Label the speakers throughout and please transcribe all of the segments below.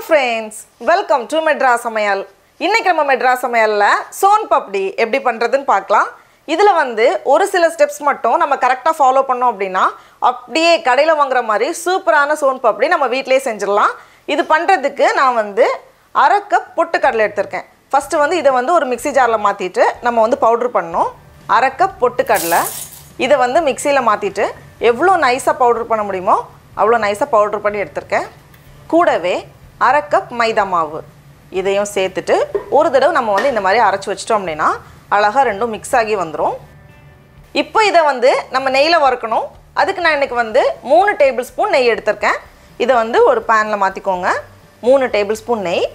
Speaker 1: friends, welcome to Madras Samayal. இன்னைக்கு நம்ம Madras Samayalல Soan Papdi எப்படி பண்றதுன்னு பார்க்கலாம். இதுல வந்து ஒரு சில ஸ்டெப்ஸ் மட்டும் நம்ம கரெக்ட்டா ஃபாலோ பண்ணோம் அப்படினா அப்படியே கடையில வாங்குற மாதிரி சூப்பரான Soan Papdi நம்ம வீட்லயே செஞ்சிரலாம். இது பண்றதுக்கு நான் வந்து 1/2 கப் பொட்டு கடலை எடுத்துர்க்கேன். ஃபர்ஸ்ட் வந்து இத வந்து ஒரு மிக்ஸி ஜார்ல மாத்திட்டு நம்ம வந்து பவுடர் பண்ணனும். 1/2 கப் பொட்டு கடலை இத வந்து மிக்ஸில மாத்திட்டு எவ்வளவு நைஸா பவுடர் பண்ண முடியுமோ அவ்வளவு நைஸா பவுடர் பண்ணி எடுத்துர்க்கேன். கூடவே 1/2 கப் மைதா மாவு இதையும் சேர்த்துட்டு ஒரு தடவை நம்ம வந்து இந்த மாதிரி அரைச்சு வச்சிட்டோம் அப்படினா அழகா ரெண்டும் mix ஆகி வந்துரும். இப்போ இத வந்து நம்ம நெய்ல வறுக்கணும். அதுக்கு நான் இன்னைக்கு வந்து 3 டேபிள்ஸ்பூன் நெய் எடுத்துர்க்கேன். இத வந்து ஒரு panல மாத்திக்கோங்க. 3 டேபிள்ஸ்பூன் நெய்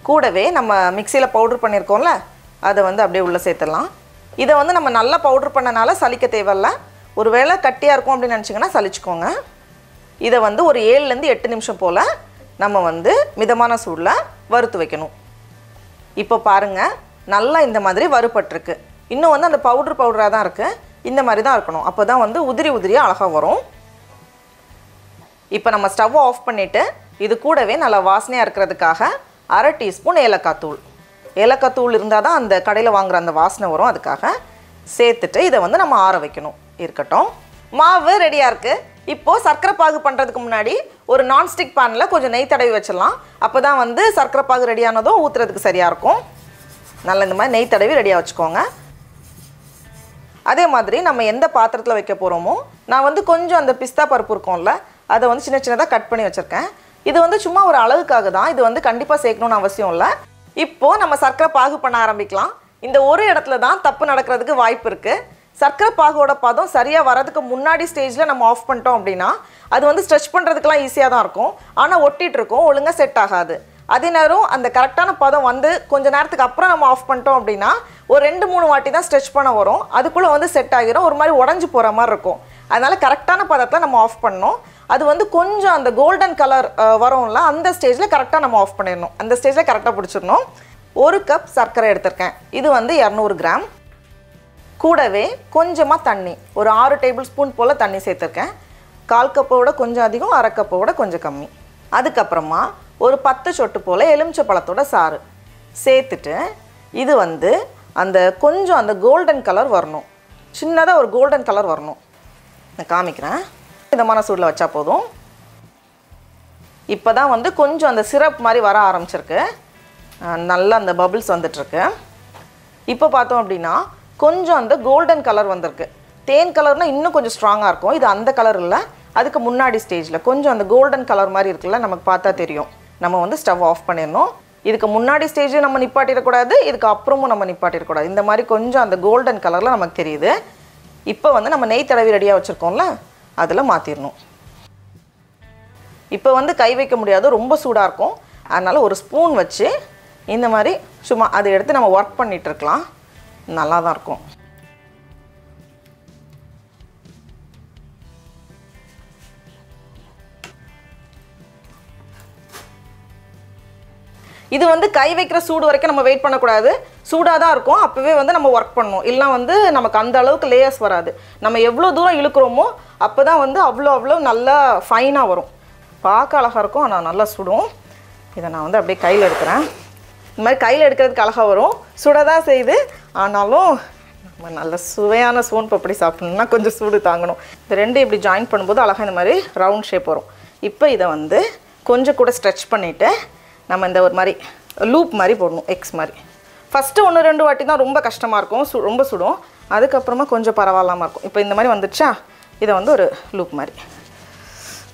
Speaker 1: கூடவே நம்ம மிக்ஸில பவுடர் பண்ணிருக்கோம்ல அத வந்து அப்படியே உள்ள சேர்த்தலாம். இத வந்து நம்ம நல்லா பவுடர் பண்ணனால சலிக்க தேவையில்ல. ஒருவேளை கட்டியா இருக்கும் அப்படி நினைச்சீங்கனா சலிச்சுக்கோங்க. இத வந்து ஒரு 7 ல இருந்து 8 நிமிஷம் போல நம்ம வந்து மிதமான சூடுல வறுத்து வைக்கணும். இப்போ பாருங்க நல்லா இந்த மாதிரி வறுபட்டிருக்கு. இன்னும் வந்து அந்த பவுடரா தான் இருக்கு. இந்த மாதிரி தான் இருக்கணும். அப்பதான் வந்து உதிரி உதிரியா அழகா வரும். இப்போ நம்ம ஸ்டவ் ஆஃப் பண்ணிட்டு இது கூடவே நல்ல வாசனையா இருக்குிறதுக்காக 1/2 டீஸ்பூன் ஏலக்காய் தூள். ஏலக்காய் தூள் இருந்தா தான் அந்த கடையில வாங்குற அந்த வாசனை வரும். அதுக்காக சேர்த்துட்டு இத வந்து நம்ம ஆற வைக்கணும். இருக்கட்டும். மாவு ரெடியா இருக்கு. இப்போ சர்க்கரை பாகு பண்றதுக்கு முன்னாடி ஒரு நான் ஸ்டிக் panல கொஞ்சம் நெய் தடவி வச்சிரலாம். அப்பதான் வந்து சர்க்கரை பாகு ரெடி ஆனதும் ஊத்துறதுக்கு சரியா இருக்கும். நல்ல இந்த மாதிரி நெய் தடவி ரெடியா வச்சுக்கோங்க. அதே மாதிரி நம்ம எந்த பாத்திரத்துல வைக்க போறோமோ நான் வந்து கொஞ்சம் அந்த பிஸ்தா பருப்பு இருக்கும்ல அத வந்து சின்ன சின்னதா கட் பண்ணி வச்சிருக்கேன். இது வந்து சும்மா ஒரு அளவுக்காக தான். இது வந்து கண்டிப்பா சேர்க்கணும்னு அவசியம் இல்ல. இப்போ நம்ம சர்க்கரை பாகு பண்ண ஆரம்பிக்கலாம். இந்த ஒரு இடத்துல தான் தப்பு நடக்கிறதுக்கு வாய்ப்பு இருக்கு. சர்க்கரை பாகோட பதம் சரியா வரதுக்கு முன்னாடி ஸ்டேஜ்ல நம்ம ஆஃப் பண்ணிட்டோம் அப்படினா அது வந்து ஸ்ட்ரெச் பண்றதுக்குலாம் ஈஸியா தான் இருக்கும். ஆனா ஒட்டிட்டு இருக்கும். ஒழுங்கா செட் ஆகாது. அதே நேரம் அந்த கரெக்ட்டான பதம் வந்து கொஞ்ச நேரத்துக்கு அப்புறம் நம்ம ஆஃப் பண்ணிட்டோம் அப்படினா ஒரு 2-3 வாட்டி தான் ஸ்ட்ரெச் பண்ண வரும். அதுக்குள்ள வந்து செட் ஆகிரும். ஒரு மாதிரி உடைஞ்சு போற மாதிரி இருக்கும். அதனால கரெக்ட்டான பதத்துல நம்ம ஆஃப் பண்ணனும். அது வந்து கொஞ்சம் அந்த கோல்டன் கலர் வரும்ல அந்த ஸ்டேஜ்ல கரெக்ட்டா நம்ம ஆஃப் பண்ணிரணும். அந்த ஸ்டேஜ்ல கரெக்ட்டா பிடிச்சிரணும். 1 கப் சர்க்கரை எடுத்துர்க்கேன். இது வந்து 200 கிராம். கூடவே கொஞ்சமா தண்ணி ஒரு 6 டேபிள்ஸ்பூன் போல தண்ணி சேர்த்திருக்கேன். 1/4 கப்போட கொஞ்சம் அதிகம் 1/2 கப்போட கொஞ்சம் கம்மி. அதுக்கு அப்புறமா ஒரு 10 சொட்டு போல எலுமிச்சை பழத்தோட சாறு சேர்த்துட்டு இது வந்து அந்த கொஞ்சம் அந்த கோல்டன் கலர் வரணும். சின்னதா ஒரு கோல்டன் கலர் வரணும். நான் காமிக்கிறேன். மிதமான சூடுல வச்சா போதும். இப்போதான் வந்து கொஞ்சம் அந்த சிரப் மாதிரி வர ஆரம்பிச்சிருக்கு. நல்லா அந்த பபிள்ஸ் வந்துட்டு இருக்கு. இப்போ பார்த்தோம் அப்படினா கொஞ்சம் அந்த கோல்டன் கலர் வந்திருக்கு. தேன் கலர்னா இன்னும் கொஞ்சம் ஸ்ட்ராங்கா இருக்கும். இது அந்த கலர் இல்ல. அதுக்கு முன்னாடி ஸ்டேஜ்ல கொஞ்சம் அந்த கோல்டன் கலர் மாதிரி இருக்குல்ல நமக்கு பார்த்தா தெரியும். நம்ம வந்து ஸ்டவ் ஆஃப் பண்ணிரணும். இதுக்கு முன்னாடி ஸ்டேஜ்ல நம்ம நிப்பாட்டிர கூடாது. இதுக்கு அப்புறமும் நம்ம நிப்பாட்டிர கூடாது. இந்த மாதிரி கொஞ்சம் அந்த கோல்டன் கலர்ல நமக்கு தெரியுது. இப்போ வந்து நம்ம நெய் தடவி ரெடியா வச்சிருக்கோம்ல அதுல மாத்திரணும். இப்போ வந்து கை வைக்க முடியாது. ரொம்ப சூடா இருக்கும். அதனால ஒரு ஸ்பூன் வச்சு இந்த மாதிரி சும்மா அதை எடுத்து நம்ம வர்க் பண்ணிட்டு இருக்கலாம். நல்லா தான் இருக்கும். இது வந்து கை வைக்கிற சூடு வரைக்கும் நம்ம வெயிட் பண்ண கூடாது. சூடா தான் இருக்கும். அப்பவே வந்து நம்ம வர்க் பண்ணனும். இல்ல வந்து நமக்கு அந்த அளவுக்கு லேயர்ஸ் வராது. நம்ம எவ்வளவு தூரம் இழுக்குறோமோ அப்பதான் வந்து அவ்வளவு நல்லா ஃபைனா வரும். பார்க்க அழகா இருக்கும். ஆனா நல்லா சுடும். இத நான் வந்து அப்படியே கையில எடுக்கறேன். இந்த மாதிரி கையில எடுக்கிறதுக்கு அழகா வரும். சுடதா செய்து ஆனாலும் நல்ல சுவையான சோன் பப்படி சாப்பிடணும்னா கொஞ்சம் சூடு தாங்கணும். இந்த ரெண்டு இப்படி ஜாயின் பண்ணும்போது அழகா இந்த மாதிரி ரவுண்ட் ஷேப் வரும். இப்போ இத வந்து கொஞ்சம் கூட ஸ்ட்ரெச் பண்ணிட்டு நம்ம இந்த ஒரு மாதிரி லூப் மாதிரி போடணும். எக்ஸ் மாதிரி. ஃபர்ஸ்ட் 1-2 வாட்டி தான் ரொம்ப கஷ்டமா இருக்கும். ரொம்ப சுடும். அதுக்கு அப்புறமா கொஞ்சம் பரவாயில்லாம இருக்கும். இப்போ இந்த மாதிரி வந்துச்சா இத வந்து ஒரு லூப் மாதிரி.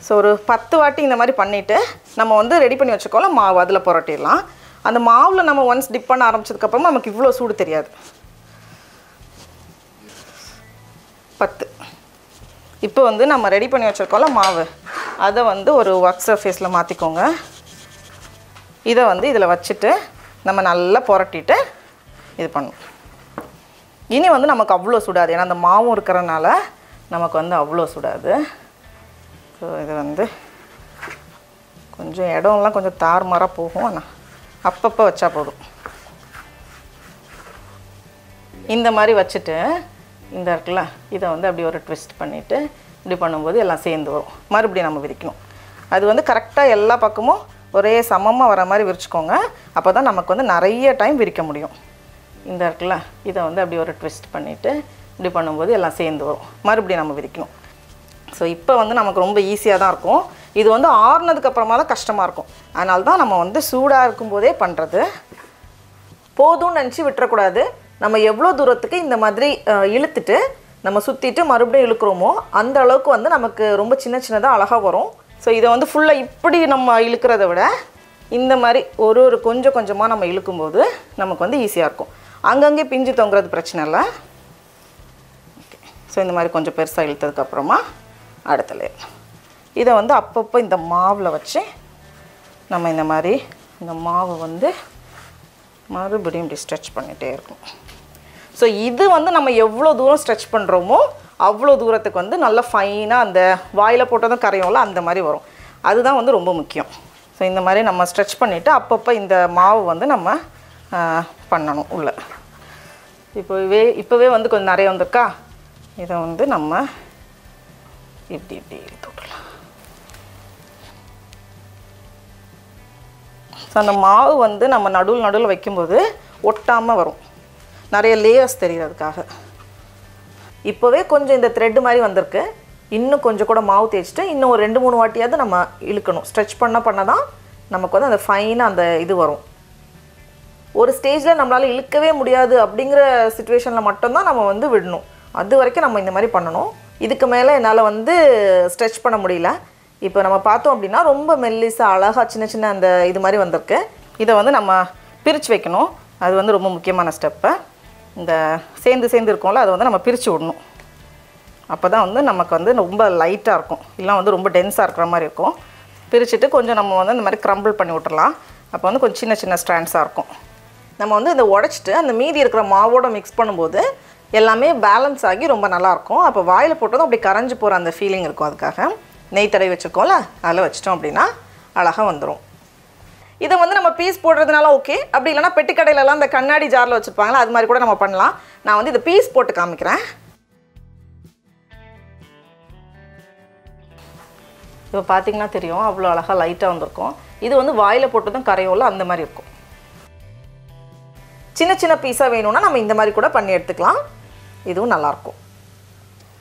Speaker 1: சோ ஒரு 10 வாட்டி இந்த மாதிரி பண்ணிட்டு நம்ம வந்து ரெடி பண்ணி வச்சுக்கோல மாவு அதுல புரட்டிடலாம். அந்த மாவுல நம்ம ஒன்ஸ் டிப் பண்ண ஆரம்பிச்சதுக்கு அப்புறம் நமக்கு இவ்ளோ சூடு தெரியாது. 10. இப்போ வந்து நம்ம ரெடி பண்ணி வச்சிருக்கோம்ல மாவு அத வந்து ஒரு ஒர்க் சர்ஃபேஸ்ல மாத்திக்கோங்க. இத வந்து இதல வச்சிட்டு நம்ம நல்லா புரட்டிட்டு இது பண்ணனும். இனி வந்து நமக்கு அவ்ளோ சுடாது. ஏனா அந்த மாவும் இருக்கறனால நமக்கு வந்து அவ்ளோ சுடாது. சோ இது வந்து கொஞ்சம் இடம்லாம் கொஞ்சம் தார்மாரா போகும். ஆனா அப்பப்ப வச்சா போதும். இந்த மாதிரி வச்சிட்டு இந்த இருக்குல இத வந்து அப்படியே ஒரு ட்விஸ்ட் பண்ணிட்டு இப்படி பண்ணும்போது எல்லாம் சேர்ந்து வரும். மறுபடியும் நம்ம விரிக்கணும். அது வந்து கரெக்டாக எல்லா பக்கமும் ஒரே சமமாக வர மாதிரி விரிச்சுக்கோங்க. அப்போ தான் நமக்கு வந்து நிறைய டைம் விரிக்க முடியும். இந்த இருக்குல்ல, இதை வந்து அப்படி ஒரு ட்விஸ்ட் பண்ணிவிட்டு இப்படி பண்ணும்போது எல்லாம் சேர்ந்து வரும். மறுபடியும் நம்ம விரிக்கணும். ஸோ இப்போ வந்து நமக்கு ரொம்ப ஈஸியாக தான் இருக்கும். இது வந்து ஆறுனதுக்கப்புறமா தான் கஷ்டமாக இருக்கும். அதனால தான் நம்ம வந்து சூடாக இருக்கும்போதே பண்ணுறது. போதும்னு நினச்சி விட்டுறக்கூடாது. நம்ம எவ்வளோ தூரத்துக்கு இந்த மாதிரி இழுத்துட்டு நம்ம சுற்றிட்டு மறுபடியும் இழுக்கிறோமோ அந்த அளவுக்கு வந்து நமக்கு ரொம்ப சின்ன சின்னதாக அழகாக வரும். ஸோ இதை வந்து ஃபுல்லாக இப்படி நம்ம இழுக்கிறத விட இந்த மாதிரி ஒரு கொஞ்சம் கொஞ்சமாக நம்ம இழுக்கும்போது நமக்கு வந்து ஈஸியாக இருக்கும். அங்கங்கே பிஞ்சு தொங்குறது பிரச்சனை இல்லை. ஓகே, ஸோ இந்த மாதிரி கொஞ்சம் பெருசாக இழுத்ததுக்கப்புறமா அடுத்த லேயர் இதை வந்து அப்பப்போ இந்த மாவில் வச்சு நம்ம இந்த மாதிரி இந்த மாவை வந்து மறுபடியும் இப்படி ஸ்ட்ரெச் பண்ணிகிட்டே இருக்கும். ஸோ இது வந்து நம்ம எவ்வளோ தூரம் ஸ்ட்ரெச் பண்ணுறோமோ அவ்வளோ தூரத்துக்கு வந்து நல்லா ஃபைனாக அந்த வாயில் போட்டதும் கரையும்ல அந்த மாதிரி வரும். அதுதான் வந்து ரொம்ப முக்கியம். ஸோ இந்த மாதிரி நம்ம ஸ்ட்ரெச் பண்ணிவிட்டு அப்பப்போ இந்த மாவு வந்து நம்ம பண்ணணும் உள்ள. இப்போவே வந்து கொஞ்சம் நிறைய வந்திருக்கா. இதை வந்து நம்ம இப்படி இழுத்து விடலாம். ஸோ அந்த மாவு வந்து நம்ம நடுவில் வைக்கும்போது ஒட்டாமல் வரும். நிறைய லேயர்ஸ் தெரிகிறதுக்காக. இப்போவே கொஞ்சம் இந்த த்ரெட்டு மாதிரி வந்திருக்கு. இன்னும் கொஞ்சம் கூட மாவு தேய்ச்சிட்டு இன்னும் ஒரு 2-3 வாட்டியாவது நம்ம இழுக்கணும். ஸ்ட்ரெச் பண்ண தான் நமக்கு வந்து அந்த ஃபைனாக அந்த இது வரும். ஒரு ஸ்டேஜில் நம்மளால் இழுக்கவே முடியாது அப்படிங்கிற சிச்சுவேஷனில் மட்டும்தான் நம்ம வந்து விடணும். அது வரைக்கும் நம்ம இந்த மாதிரி பண்ணணும். இதுக்கு மேலே என்னால் வந்து ஸ்ட்ரெச் பண்ண முடியல. இப்போ நம்ம பார்த்தோம் அப்படின்னா ரொம்ப மெல்லிசாக அழகாக சின்ன அந்த இது மாதிரி வந்திருக்கு. இதை வந்து நம்ம பிரித்து வைக்கணும். அது வந்து ரொம்ப முக்கியமான ஸ்டெப்பு. இந்த சேர்ந்து இருக்கும்ல அதை வந்து நம்ம பிரித்து விடணும். அப்போ தான் வந்து நமக்கு வந்து ரொம்ப லைட்டாக இருக்கும். இல்லை வந்து ரொம்ப டென்ஸாக இருக்கிற மாதிரி இருக்கும். பிரிச்சுட்டு கொஞ்சம் நம்ம வந்து இந்த மாதிரி க்ரம்பிள் பண்ணி விட்டுறலாம். அப்போ வந்து கொஞ்சம் சின்ன ஸ்ட்ராண்ட்ஸாக இருக்கும். நம்ம வந்து இதை உடச்சிட்டு அந்த மீதி இருக்கிற மாவோட மிக்ஸ் பண்ணும்போது எல்லாமே பேலன்ஸ் ஆகி ரொம்ப நல்லாயிருக்கும். அப்போ வாயில் போட்டதும் அப்படி கரைஞ்சி போகிற அந்த ஃபீலிங் இருக்கும். அதுக்காக நெய் தடவி வச்சுருக்கோம்ல அதில் வச்சிட்டோம் அப்படின்னா அழகாக வந்துடும். இதை வந்து நம்ம பீஸ் போடுறதுனால ஓகே. அப்படி இல்லைனா பெட்டி கடையிலலாம் இந்த கண்ணாடி ஜாரில் வச்சுருப்பாங்களா அது மாதிரி கூட நம்ம பண்ணலாம். நான் வந்து இதை பீஸ் போட்டு காமிக்கிறேன். இப்போ பார்த்தீங்கன்னா தெரியும் அவ்வளோ அழகாக லைட்டாக வந்திருக்கும். இது வந்து வாயில் போட்டதும் கரையோல அந்த மாதிரி இருக்கும். சின்ன பீஸாக வேணும்னா நம்ம இந்த மாதிரி கூட பண்ணி எடுத்துக்கலாம். இதுவும் நல்லாயிருக்கும்.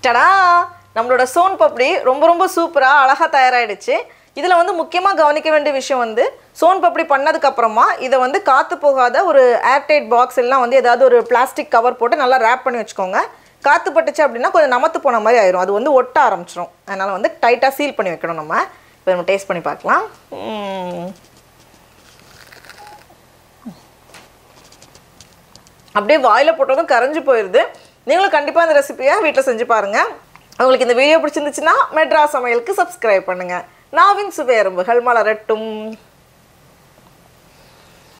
Speaker 1: டடா, நம்மளோட சோன் பப்டி ரொம்ப சூப்பராக அழகாக தயாராகிடுச்சு. இதில் வந்து முக்கியமாக கவனிக்க வேண்டிய விஷயம் வந்து சோன் பப்டி பண்ணதுக்கப்புறமா இதை வந்து காற்று போகாத ஒரு ஏர்டைட் பாக்ஸ் எல்லாம் வந்து ஏதாவது ஒரு பிளாஸ்டிக் கவர் போட்டு நல்லா ரேப் பண்ணி வச்சுக்கோங்க. காற்று பட்டுச்சு அப்படின்னா கொஞ்சம் நமத்து போன மாதிரி ஆயிரும். அது வந்து ஒட்ட ஆரம்பிச்சிடும். அதனால் வந்து டைட்டாக சீல் பண்ணி வைக்கணும். இப்போ நம்ம டேஸ்ட் பண்ணி பார்க்கலாம். அப்படியே வாயில் போட்டதும் கரைஞ்சி போயிடுது. நீங்களும் கண்டிப்பாக இந்த ரெசிபியை வீட்டில் செஞ்சு பாருங்கள். உங்களுக்கு இந்த வீடியோ பிடிச்சிருந்துச்சுன்னா மெட்ராஸ் சமையலுக்கு சப்ஸ்கிரைப் பண்ணுங்கள். நாவின் சுவை எறும்புகள் மலரட்டும்.